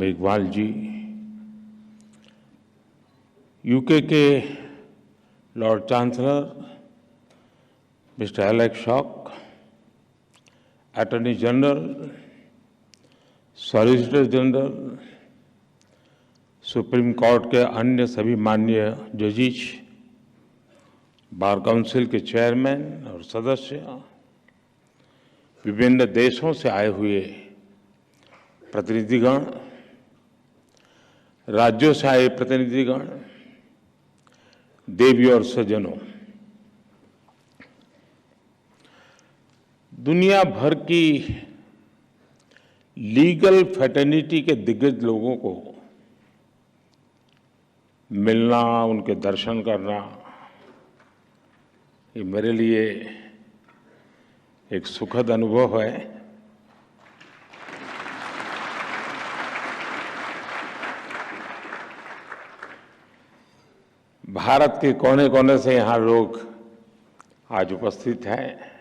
मेघवाल जी, UK के Lord chancellor mister Alex shock, attorney general, solicitor general, supreme court के अन्य सभी माननीय जजेस, बार काउंसिल के चेयरमैन और सदस्य, विभिन्न देशों से आए हुए प्रतिनिधिगण, राज्यों से आए प्रतिनिधिगण, देवी और सज्जनों, दुनिया भर की लीगल फ्रेटर्निटी के दिग्गज लोगों को मिलना, उनके दर्शन करना, ये मेरे लिए एक सुखद अनुभव है। भारत के कोने कोने से यहाँ लोग आज उपस्थित हैं।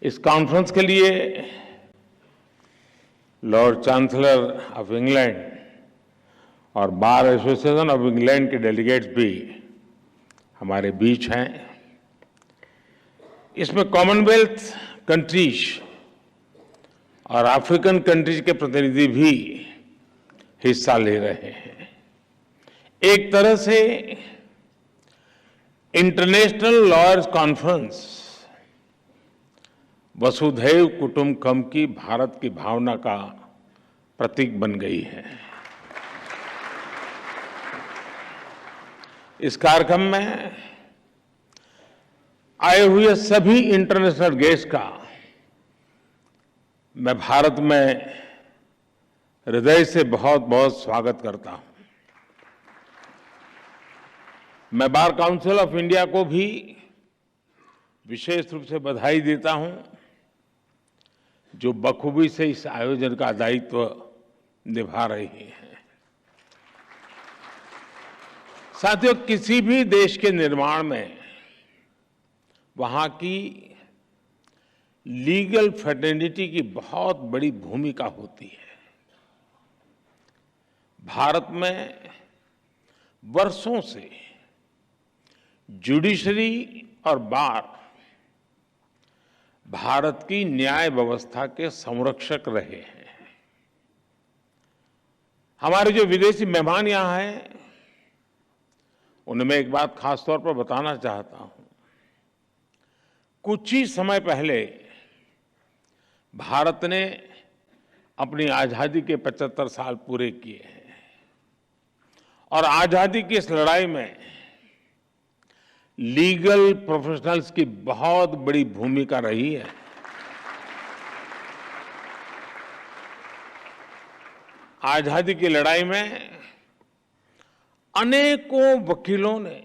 इस कॉन्फ्रेंस के लिए लॉर्ड चांसलर ऑफ इंग्लैंड और बार एसोसिएशन ऑफ इंग्लैंड के डेलीगेट्स भी हमारे बीच हैं। इसमें कॉमनवेल्थ कंट्रीज और अफ्रीकन कंट्रीज के प्रतिनिधि भी हिस्सा ले रहे हैं। एक तरह से इंटरनेशनल लॉयर्स कॉन्फ्रेंस वसुधैव कुटुंबकम की भारत की भावना का प्रतीक बन गई है। इस कार्यक्रम में आए हुए सभी इंटरनेशनल गेस्ट का मैं भारत में हृदय से बहुत बहुत स्वागत करता हूं। मैं बार काउंसिल ऑफ इंडिया को भी विशेष रूप से बधाई देता हूं, जो बखूबी से इस आयोजन का दायित्व निभा रही है। साथियों, किसी भी देश के निर्माण में वहां की लीगल फ्रेटर्निटी की बहुत बड़ी भूमिका होती है। भारत में वर्षों से जुडिशरी और बार भारत की न्याय व्यवस्था के संरक्षक रहे हैं। हमारे जो विदेशी मेहमान यहां हैं, उन्हें मैं एक बात खास तौर पर बताना चाहता हूं। कुछ ही समय पहले भारत ने अपनी आजादी के 75 साल पूरे किए हैं और आजादी की इस लड़ाई में लीगल प्रोफेशनल्स की बहुत बड़ी भूमिका रही है। आजादी की लड़ाई में अनेकों वकीलों ने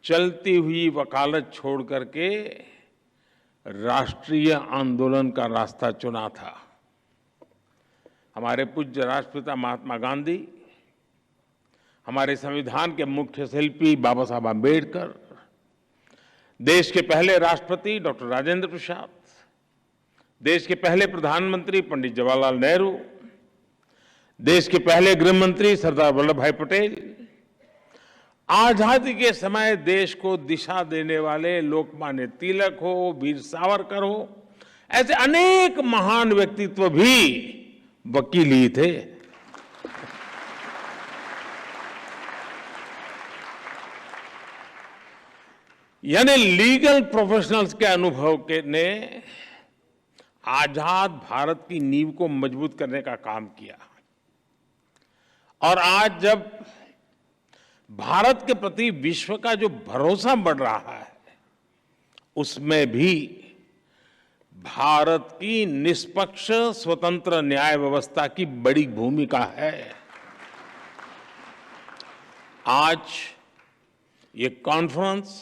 चलती हुई वकालत छोड़ करके राष्ट्रीय आंदोलन का रास्ता चुना था। हमारे पूज्य राष्ट्रपिता महात्मा गांधी, हमारे संविधान के मुख्य शिल्पी बाबा साहब आम्बेडकर, देश के पहले राष्ट्रपति डॉक्टर राजेंद्र प्रसाद, देश के पहले प्रधानमंत्री पंडित जवाहरलाल नेहरू, देश के पहले गृह मंत्री सरदार वल्लभ भाई पटेल, आजादी के समय देश को दिशा देने वाले लोकमान्य तिलक हो, वीर सावरकर हो, ऐसे अनेक महान व्यक्तित्व भी वकील ही थे। यानी लीगल प्रोफेशनल्स के अनुभव के ने आजाद भारत की नींव को मजबूत करने का काम किया। और आज जब भारत के प्रति विश्व का जो भरोसा बढ़ रहा है, उसमें भी भारत की निष्पक्ष स्वतंत्र न्याय व्यवस्था की बड़ी भूमिका है। आज ये कॉन्फ्रेंस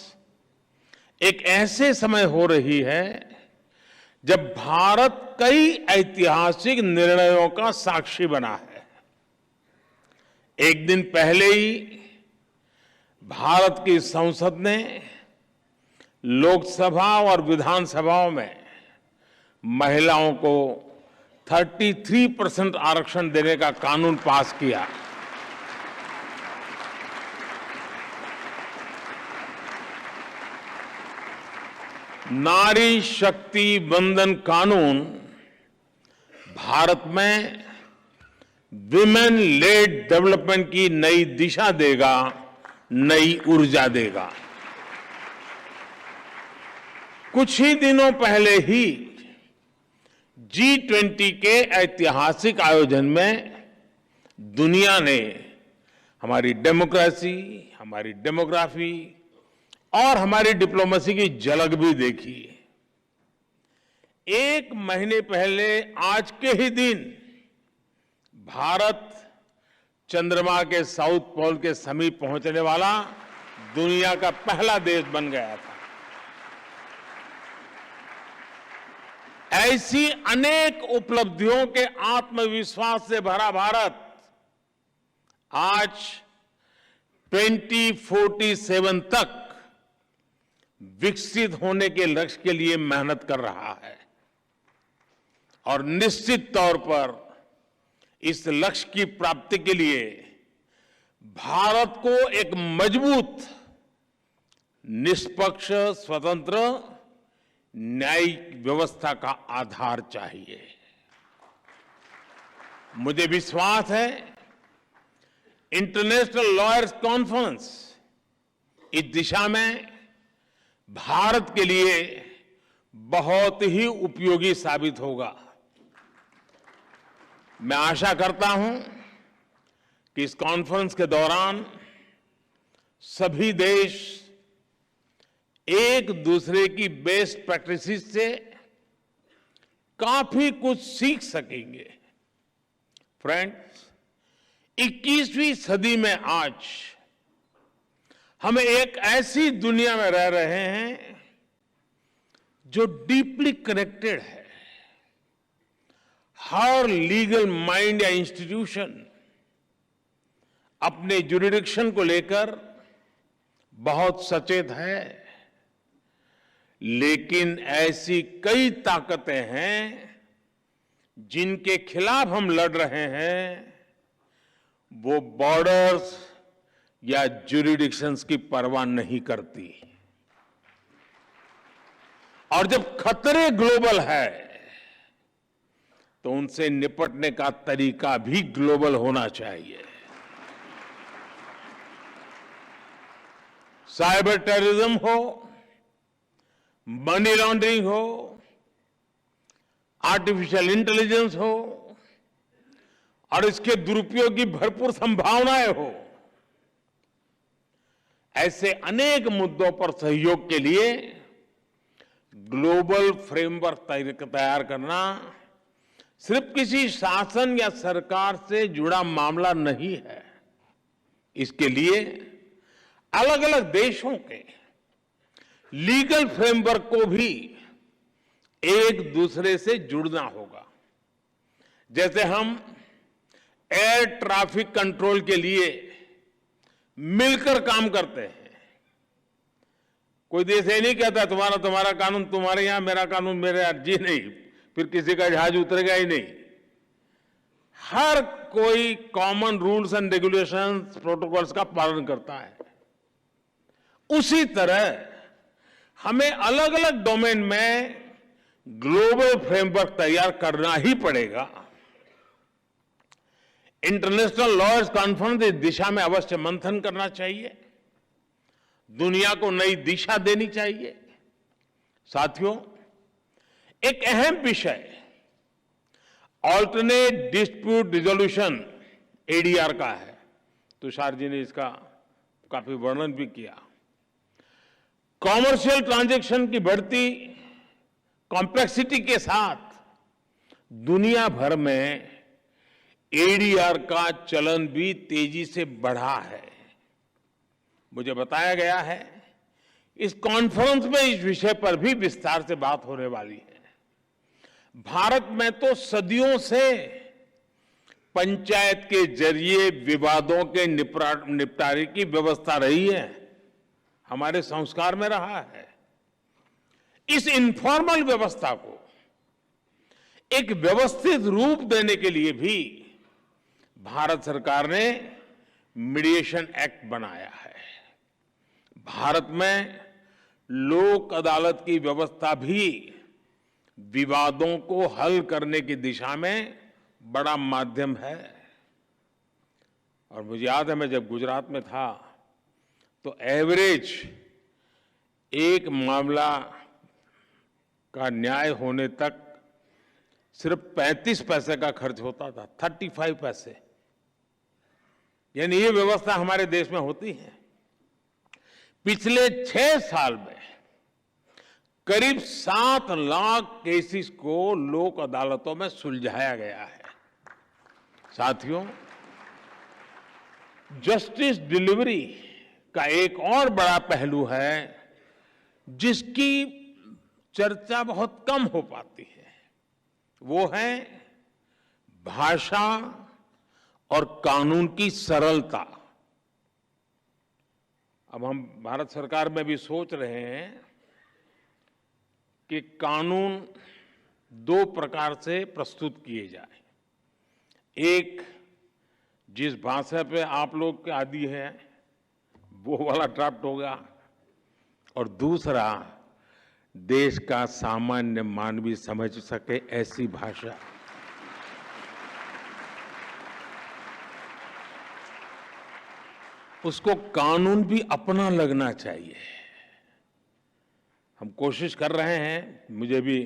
एक ऐसे समय हो रही है जब भारत कई ऐतिहासिक निर्णयों का साक्षी बना है। एक दिन पहले ही भारत की संसद ने लोकसभा और विधानसभाओं में महिलाओं को 33% आरक्षण देने का कानून पास किया। नारी शक्ति वंदन कानून भारत में विमेन लेड डेवलपमेंट की नई दिशा देगा, नई ऊर्जा देगा। कुछ ही दिनों पहले ही G20 के ऐतिहासिक आयोजन में दुनिया ने हमारी डेमोक्रेसी, हमारी डेमोग्राफी और हमारी डिप्लोमेसी की झलक भी देखी। एक महीने पहले आज के ही दिन भारत चंद्रमा के साउथ पोल के समीप पहुंचने वाला दुनिया का पहला देश बन गया था। ऐसी अनेक उपलब्धियों के आत्मविश्वास से भरा भारत आज 2047 तक विकसित होने के लक्ष्य के लिए मेहनत कर रहा है और निश्चित तौर पर इस लक्ष्य की प्राप्ति के लिए भारत को एक मजबूत, निष्पक्ष, स्वतंत्र न्यायिक व्यवस्था का आधार चाहिए। मुझे विश्वास है इंटरनेशनल लॉयर्स कॉन्फ्रेंस इस दिशा में भारत के लिए बहुत ही उपयोगी साबित होगा। मैं आशा करता हूं कि इस कॉन्फ्रेंस के दौरान सभी देश एक दूसरे की बेस्ट प्रैक्टिसेस से काफी कुछ सीख सकेंगे। फ्रेंड्स, 21वीं सदी में आज हम एक ऐसी दुनिया में रह रहे हैं जो डीपली कनेक्टेड है। हर लीगल माइंड या इंस्टीट्यूशन अपने ज्यूरिडिक्शन को लेकर बहुत सचेत है, लेकिन ऐसी कई ताकतें हैं जिनके खिलाफ हम लड़ रहे हैं। वो बॉर्डर्स या ज्यूरिडिक्शंस की परवाह नहीं करती। और जब खतरे ग्लोबल है तो उनसे निपटने का तरीका भी ग्लोबल होना चाहिए। साइबर टेररिज्म हो, मनी लॉन्ड्रिंग हो, आर्टिफिशियल इंटेलिजेंस हो और इसके दुरुपयोग की भरपूर संभावनाएं हो, ऐसे अनेक मुद्दों पर सहयोग के लिए ग्लोबल फ्रेमवर्क तैयार करना सिर्फ किसी शासन या सरकार से जुड़ा मामला नहीं है। इसके लिए अलग अलग देशों के लीगल फ्रेमवर्क को भी एक दूसरे से जुड़ना होगा। जैसे हम एयर ट्रैफिक कंट्रोल के लिए मिलकर काम करते हैं। कोई देश ये नहीं कहता तुम्हारा कानून तुम्हारे यहां, मेरा कानून मेरे यहां। जी नहीं, फिर किसी का जहाज उतरेगा ही नहीं। हर कोई common rules and regulations, protocols का पालन करता है। उसी तरह हमें अलग अलग डोमेन में ग्लोबल फ्रेमवर्क तैयार करना ही पड़ेगा। इंटरनेशनल लॉयर्स कॉन्फ्रेंस इस दिशा में अवश्य मंथन करना चाहिए, दुनिया को नई दिशा देनी चाहिए। साथियों, एक अहम विषय ऑल्टरनेट डिस्प्यूट रिजोल्यूशन एडीआर का है। तुषार जी ने इसका काफी वर्णन भी किया। कॉमर्शियल ट्रांजैक्शन की बढ़ती कॉम्प्लेक्सिटी के साथ दुनिया भर में एडीआर का चलन भी तेजी से बढ़ा है। मुझे बताया गया है इस कॉन्फ्रेंस में इस विषय पर भी विस्तार से बात होने वाली है। भारत में तो सदियों से पंचायत के जरिए विवादों के निपटारे की व्यवस्था रही है, हमारे संस्कार में रहा है। इस इनफॉर्मल व्यवस्था को एक व्यवस्थित रूप देने के लिए भी भारत सरकार ने मीडिएशन एक्ट बनाया है। भारत में लोक अदालत की व्यवस्था भी विवादों को हल करने की दिशा में बड़ा माध्यम है। और मुझे याद है, मैं जब गुजरात में था तो एवरेज एक मामला का न्याय होने तक सिर्फ 35 पैसे का खर्च होता था, 35 पैसे। यानी ये व्यवस्था हमारे देश में होती है। पिछले 6 साल में करीब 7 लाख केसेस को लोक अदालतों में सुलझाया गया है। साथियों, जस्टिस डिलीवरी का एक और बड़ा पहलू है जिसकी चर्चा बहुत कम हो पाती है, वो है भाषा और कानून की सरलता। अब हम भारत सरकार में भी सोच रहे हैं कि कानून 2 प्रकार से प्रस्तुत किए जाए। एक, जिस भाषा पे आप लोग के आदी हैं वो वाला ड्राफ्ट होगा, और दूसरा देश का सामान्य मानवी समझ सके ऐसी भाषा। उसको कानून भी अपना लगना चाहिए। हम कोशिश कर रहे हैं, मुझे भी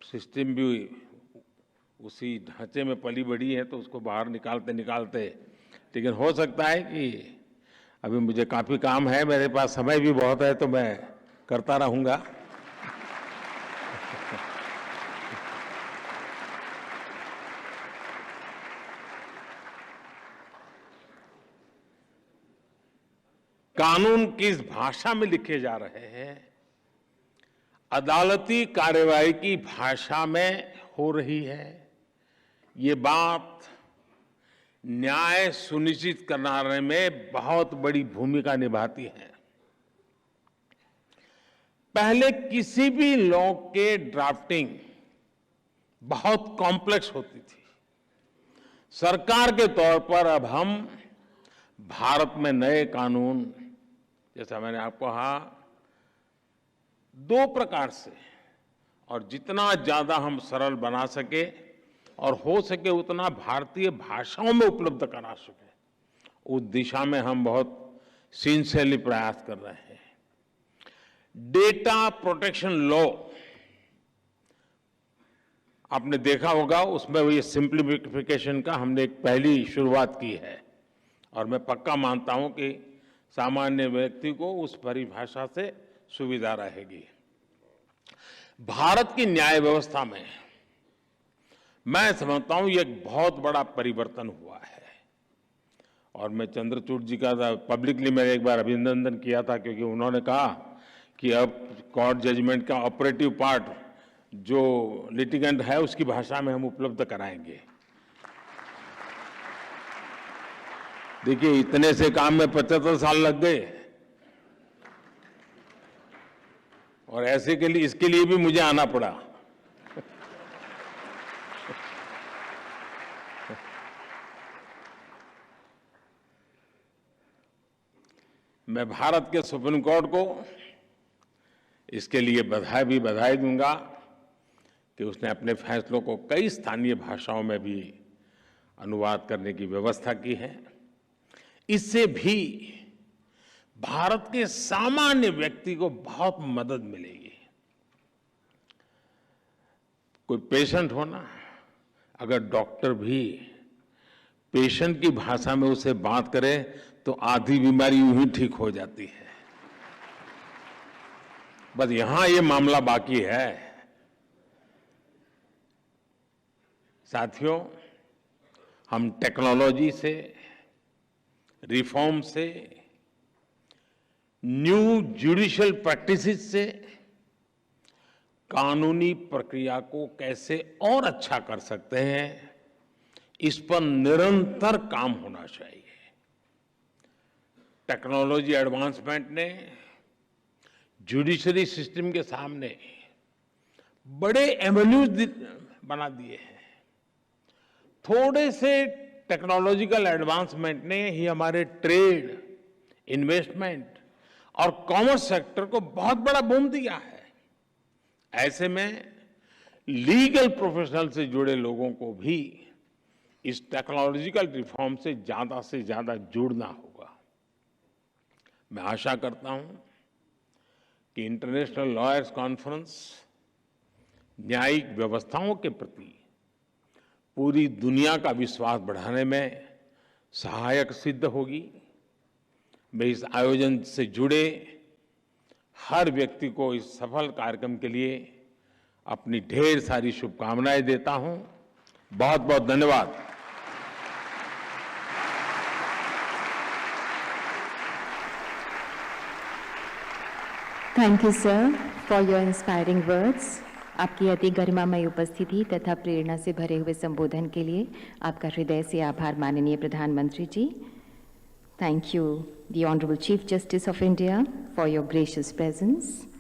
सिस्टम भी उसी ढांचे में पली बढ़ी है तो उसको बाहर निकालते निकालते, लेकिन हो सकता है कि अभी मुझे काफी काम है, मेरे पास समय भी बहुत है, तो मैं करता रहूंगा। कानून किस भाषा में लिखे जा रहे हैं, अदालती कार्यवाही की भाषा में हो रही है, ये बात न्याय सुनिश्चित कराने में बहुत बड़ी भूमिका निभाती है। पहले किसी भी लॉ के ड्राफ्टिंग बहुत कॉम्प्लेक्स होती थी। सरकार के तौर पर अब हम भारत में नए कानून, जैसा मैंने आपको कहा, 2 प्रकार से, और जितना ज्यादा हम सरल बना सके और हो सके उतना भारतीय भाषाओं में उपलब्ध करा सके, उस दिशा में हम बहुत सिंसियरली प्रयास कर रहे हैं। डेटा प्रोटेक्शन लॉ आपने देखा होगा, उसमें ये सिंप्लीफिकेशन का हमने एक पहली शुरुआत की है, और मैं पक्का मानता हूं कि सामान्य व्यक्ति को उस परिभाषा से सुविधा रहेगी। भारत की न्याय व्यवस्था में मैं समझता हूं ये एक बहुत बड़ा परिवर्तन हुआ है, और मैं चंद्रचूड़ जी का पब्लिकली मैंने एक बार अभिनंदन किया था, क्योंकि उन्होंने कहा कि अब कोर्ट जजमेंट का ऑपरेटिव पार्ट जो लिटिगेंट है उसकी भाषा में हम उपलब्ध कराएंगे। देखिए, इतने से काम में 75 साल लग गए, और ऐसे के लिए, इसके लिए भी मुझे आना पड़ा। मैं भारत के सुप्रीम कोर्ट को इसके लिए बधाई दूंगा कि उसने अपने फैसलों को कई स्थानीय भाषाओं में भी अनुवाद करने की व्यवस्था की है। इससे भी भारत के सामान्य व्यक्ति को बहुत मदद मिलेगी। कोई पेशेंट हो ना, अगर डॉक्टर भी पेशेंट की भाषा में उससे बात करे तो आधी बीमारी यूं ही ठीक हो जाती है। बस यहां ये मामला बाकी है। साथियों, हम टेक्नोलॉजी से, रिफॉर्म से, न्यू जुडिशियल प्रैक्टिसेस से कानूनी प्रक्रिया को कैसे और अच्छा कर सकते हैं, इस पर निरंतर काम होना चाहिए। टेक्नोलॉजी एडवांसमेंट ने जुडिशरी सिस्टम के सामने बड़े एवेन्यूज बना दिए हैं। थोड़े से टेक्नोलॉजिकल एडवांसमेंट ने ही हमारे ट्रेड, इन्वेस्टमेंट और कॉमर्स सेक्टर को बहुत बड़ा बूम दिया है। ऐसे में लीगल प्रोफेशनल से जुड़े लोगों को भी इस टेक्नोलॉजिकल रिफॉर्म से ज्यादा जुड़ना होगा। मैं आशा करता हूं कि इंटरनेशनल लॉयर्स कॉन्फ्रेंस न्यायिक व्यवस्थाओं के प्रति पूरी दुनिया का विश्वास बढ़ाने में सहायक सिद्ध होगी। मैं इस आयोजन से जुड़े हर व्यक्ति को इस सफल कार्यक्रम के लिए अपनी ढेर सारी शुभकामनाएं देता हूं। बहुत बहुत धन्यवाद। Thank you, sir, for your inspiring words. आपकी अति गरिमामय उपस्थिति तथा प्रेरणा से भरे हुए संबोधन के लिए आपका हृदय से आभार माननीय प्रधानमंत्री जी। Thank you, the Honorable Chief Justice of India, for your gracious presence.